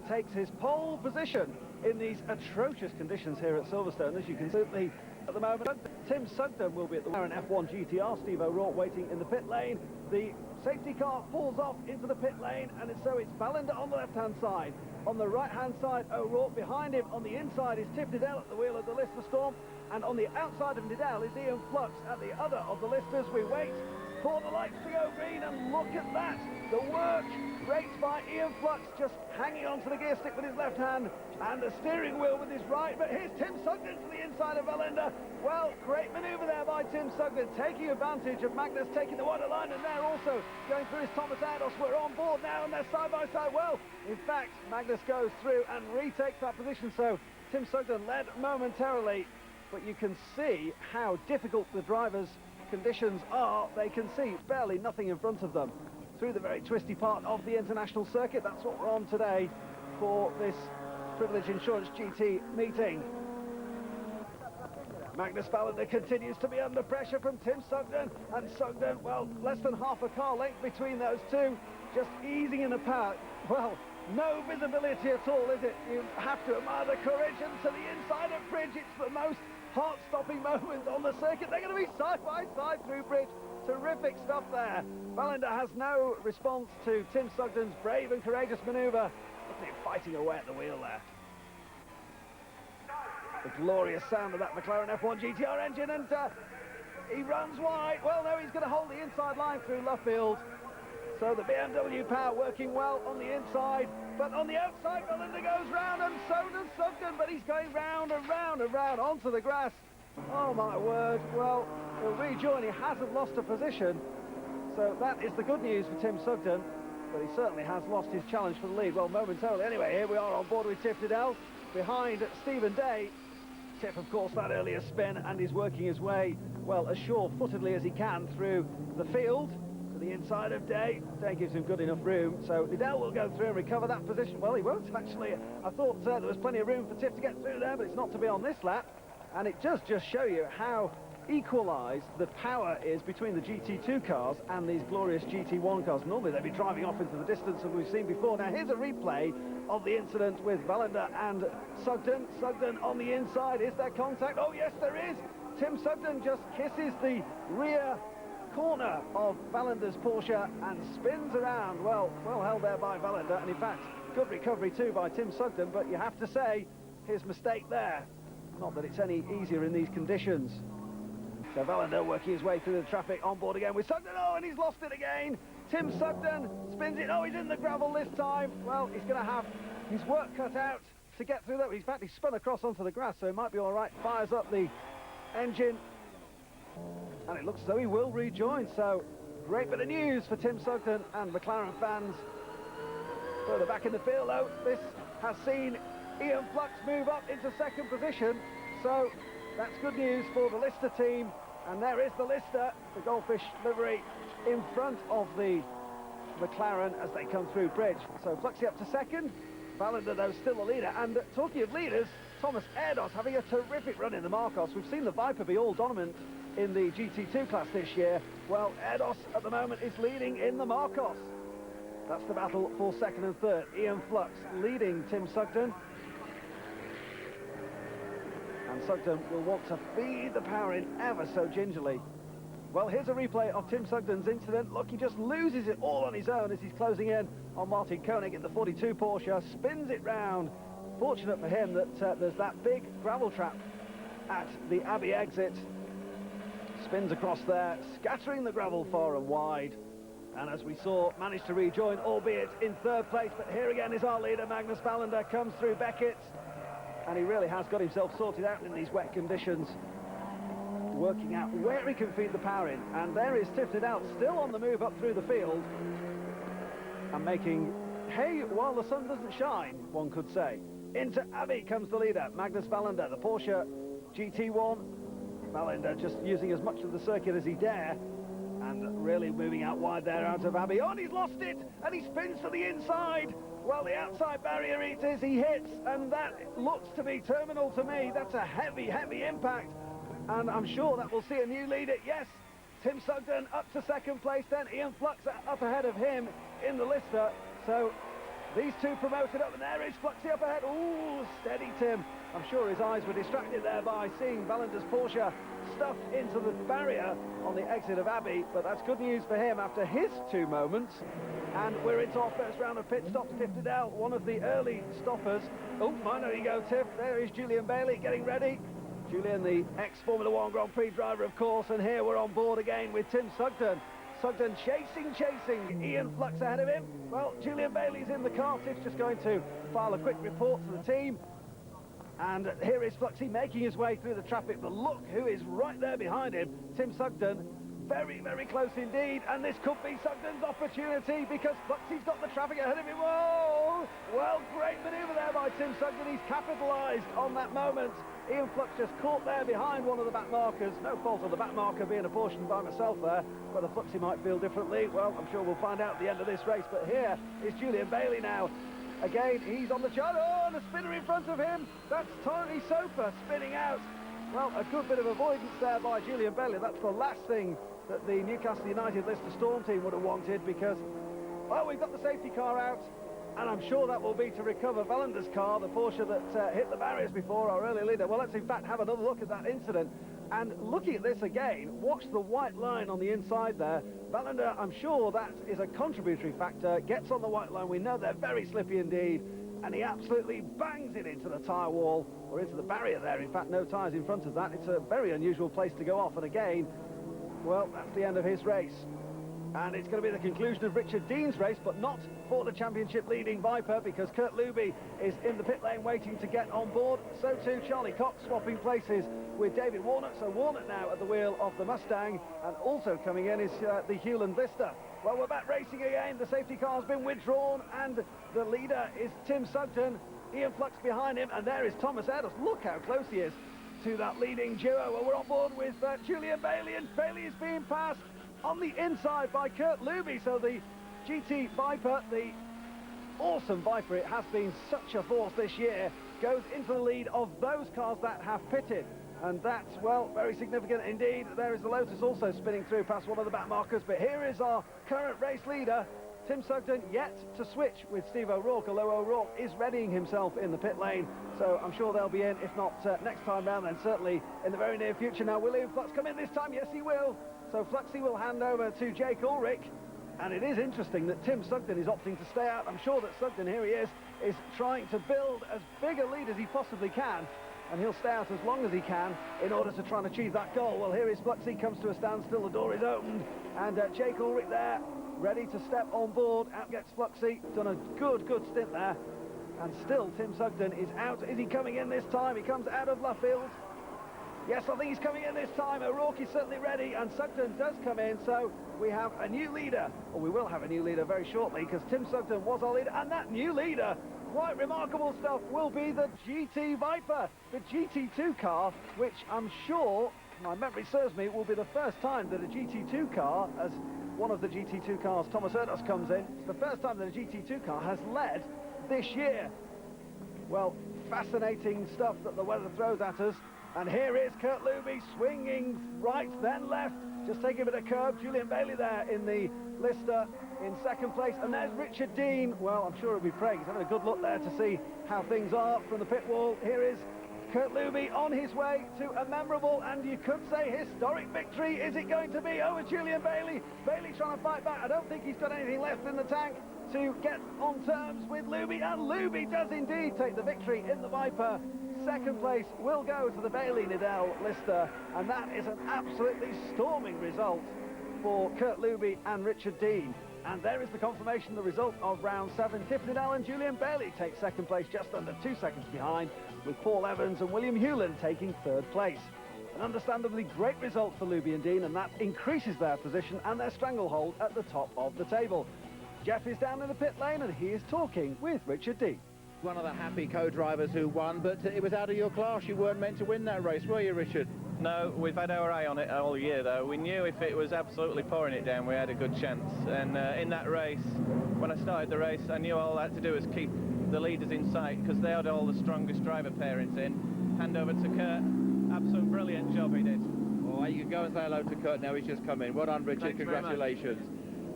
Takes his pole position in these atrocious conditions here at Silverstone. As you can see at the moment, Tim Sugden will be at the McLaren F1 GTR. Steve O'Rourke waiting in the pit lane. The safety car pulls off into the pit lane, and so it's Ballender on the left-hand side. On the right-hand side, O'Rourke behind him. On the inside is Tiff Needell at the wheel of the Lister Storm, and on the outside of Needell is Ian Flux at the other of the Listers. We wait for the lights to go green, and look at that. The work rates by Ian Flux, just hanging onto the gear stick with his left hand and the steering wheel with his right. But here's Tim Sugden to the inside of Ballender. Well, great manoeuvre there by Tim Sugden, taking advantage of Magnus taking the water line, and they're also going through his Thomas Erdos. We're on board now, and they're side by side. Well, in fact, Magnus goes through and retakes that position, so Tim Sugden led momentarily, but you can see how difficult the drivers' conditions are. They can see barely nothing in front of them through the very twisty part of the international circuit. That's what we're on today for this Privilege Insurance GT meeting. Magnus Ballender continues to be under pressure from Tim Sugden, and Sugden, well, less than half a car length between those two, just easing in the path. Well, no visibility at all, is it? You have to admire the courage, and to the inside of Bridge, it's the most heart-stopping moment on the circuit. They're going to be side by side through Bridge. Terrific stuff there. Ballender has no response to Tim Sugden's brave and courageous manoeuvre. Look at him fighting away at the wheel there. The glorious sound of that McLaren F1 GTR engine, and he runs wide. Well, no, he's going to hold the inside line through Luffield. So the BMW power working well on the inside, but on the outside, Ballender goes round, and so does Sugden, but he's going round and round and round onto the grass. Oh my word. Well, he'll rejoin. He hasn't lost a position, so that is the good news for Tim Sugden, but he certainly has lost his challenge for the lead. Well, momentarily anyway. Here we are on board with Tiff Needell behind Stephen Day. Tiff, of course, that earlier spin, and he's working his way, well, as sure-footedly as he can through the field to the inside of Day. Day gives him good enough room, so Needell will go through and recover that position. Well, he won't actually. I thought there was plenty of room for Tiff to get through there, but it's not to be on this lap. And it does just show you how equalised the power is between the GT2 cars and these glorious GT1 cars. Normally they'd be driving off into the distance, as we've seen before. Now here's a replay of the incident with Ballender and Sugden. Sugden on the inside. Is there contact? Oh yes, there is. Tim Sugden just kisses the rear corner of Ballender's Porsche and spins around. Well held there by Ballender, and in fact good recovery too by Tim Sugden, but you have to say his mistake there. Not that it's any easier in these conditions. So Ballender working his way through the traffic, on board again with Sugden. Oh, and he's lost it again. Tim Sugden spins it. Oh, he's in the gravel this time. Well, he's going to have his work cut out to get through that. In fact, he's spun across onto the grass, so he might be all right. Fires up the engine, and it looks as though he will rejoin. So great bit of news for Tim Sugden and McLaren fans. Further back in the field, though, this has seen Ian Flux move up into second position, so that's good news for the Lister team. And there is the Lister, the Goldfish livery, in front of the McLaren as they come through Bridge. So Fluxy up to second, Ballender though still the leader. And talking of leaders, Thomas Erdos having a terrific run in the Marcos. We've seen the Viper be all dominant in the GT2 class this year. Well, Erdos at the moment is leading in the Marcos. That's the battle for second and third. Ian Flux leading Tim Sugden. And Sugden will want to feed the power in ever so gingerly. Well, here's a replay of Tim Sugden's incident. Look, he just loses it all on his own as he's closing in on Martin Koenig in the 42 Porsche, spins it round. Fortunate for him that there's that big gravel trap at the Abbey exit. Spins across there, scattering the gravel far and wide. And as we saw, managed to rejoin, albeit in third place. But here again is our leader, Magnus Ballender, comes through Beckett. And he really has got himself sorted out in these wet conditions, working out where he can feed the power in. And there is Tiff Needell still on the move up through the field and making hay while the sun doesn't shine, one could say. Into Abbey comes the leader, Magnus Ballender, the Porsche GT1. Ballender just using as much of the circuit as he dare and really moving out wide there out of Abbey. Oh, and he's lost it, and he spins to the inside. Well, the outside barrier it is, he hits, and that looks to be terminal to me. That's a heavy, heavy impact, and I'm sure that will see a new leader. Yes, Tim Sugden up to second place, then Ian Flux up ahead of him in the Lister. So These two promoted up, and there is Fluxy up ahead. Ooh, steady, Tim. I'm sure his eyes were distracted there by seeing Ballander's Porsche stuffed into the barrier on the exit of Abbey, but that's good news for him after his 2 moments. And we're into our first round of pit stops. Tiff Needell, one of the early stoppers. Oh, there you go, Tiff. There is Julian Bailey getting ready. Julian, the ex-Formula 1 Grand Prix driver, of course, and here we're on board again with Tim Sugden. Sugden chasing, Ian Flux ahead of him. Well, Julian Bailey's in the car. Tiff's just going to file a quick report to the team. And here is Fluxy making his way through the traffic, but look who is right there behind him, Tim Sugden. Very, very close indeed, and this could be Sugden's opportunity because Fluxy's got the traffic ahead of him. Whoa! Well, great manoeuvre there by Tim Sugden. He's capitalised on that moment. Ian Flux just caught there behind one of the back markers. No fault of the back marker being apportioned by myself there. Whether Fluxy might feel differently, well, I'm sure we'll find out at the end of this race. But here is Julian Bailey now. Again, he's on the chart. Oh, and a spinner in front of him. That's Tony Soper spinning out. Well, a good bit of avoidance there by Julian Bailey. That's the last thing that the Newcastle United Lister Storm team would have wanted because, well, we've got the safety car out, and I'm sure that will be to recover Ballander's car, the Porsche that hit the barriers before our early leader. Well, let's in fact have another look at that incident. And looking at this again, watch the white line on the inside there. Ballander, I'm sure that is a contributory factor, gets on the white line. We know they're very slippy indeed, and he absolutely bangs it into the tyre wall, or into the barrier there. In fact, no tyres in front of that. It's a very unusual place to go off, and again, well, that's the end of his race. And it's going to be the conclusion of Richard Dean's race, but not for the championship leading Viper, because Kurt Luby is in the pit lane waiting to get on board. So too Charlie Cox swapping places with David Warnock. So Warnock now at the wheel of the Mustang, and also coming in is the Hewland Vista. Well, we're back racing again. The safety car's been withdrawn, and the leader is Tim Sugden. Ian Flux behind him, and there is Thomas Erdos. Look how close he is to that leading duo. Well, we're on board with Julian Bailey, and Bailey is being passed on the inside by Kurt Luby. So the GT Viper, the awesome Viper, it has been such a force this year, goes into the lead of those cars that have pitted. And that's, well, very significant indeed. There is the Lotus also spinning through past one of the back markers. But here is our current race leader, Tim Sugden, yet to switch with Steve O'Rourke, although O'Rourke is readying himself in the pit lane. So I'm sure they'll be in, if not next time round, then certainly in the very near future. Now, will Ian Flux come in this time? Yes, he will. So Fluxy will hand over to Jake Ulrich. And it is interesting that Tim Sugden is opting to stay out. I'm sure that Sugden, here he is trying to build as big a lead as he possibly can. And he'll stay out as long as he can in order to try and achieve that goal. Well, here is Fluxy, comes to a standstill, the door is opened. And Jake Ulrich there, ready to step on board. Out gets Fluxy, done a good stint there. And still Tim Sugden is out. Is he coming in this time? He comes out of Luffield. Yes, I think he's coming in this time. O'Rourke is certainly ready, and Sugden does come in, so we have a new leader. Or we will have a new leader very shortly, because Tim Sugden was our leader, and that new leader, quite remarkable stuff, will be the GT Viper, the GT2 car, which I'm sure, my memory serves me, will be the first time that a GT2 car, as one of the GT2 cars, Thomas Erdos, comes in, it's the first time that a GT2 car has led this year. Well, fascinating stuff that the weather throws at us. And here is Kurt Luby swinging right, then left, just taking a bit of curve. Julian Bailey there in the Lister in second place. And there's Richard Dean. Well, I'm sure he'll be praying. He's having a good look there to see how things are from the pit wall. Here is Kurt Luby on his way to a memorable, and you could say historic victory. Is it going to be over Julian Bailey? Bailey trying to fight back. I don't think he's got anything left in the tank to get on terms with Luby, and Luby does indeed take the victory in the Viper. Second place will go to the Bailey Needell Lister, and that is an absolutely storming result for Kurt Luby and Richard Dean. And there is the confirmation, the result of round 7. Tiff Needell and Julian Bailey take second place, just under 2 seconds behind, with Paul Evans and William Hewland taking third place. An understandably great result for Luby and Dean, and that increases their position and their stranglehold at the top of the table. Jeff is down in the pit lane, and he is talking with Richard Dean. One of the happy co-drivers who won, but it was out of your class. You weren't meant to win that race, were you, Richard? No, we've had our eye on it all year, though. We knew if it was absolutely pouring it down, we had a good chance. And in that race, when I started the race, I knew all I had to do was keep the leaders in sight, because they had all the strongest driver pairings in. Hand over to Kurt. Absolute brilliant job he did. Oh, you can go and say hello to Kurt now. He's just come in. Well done, Richard. Thanks Congratulations.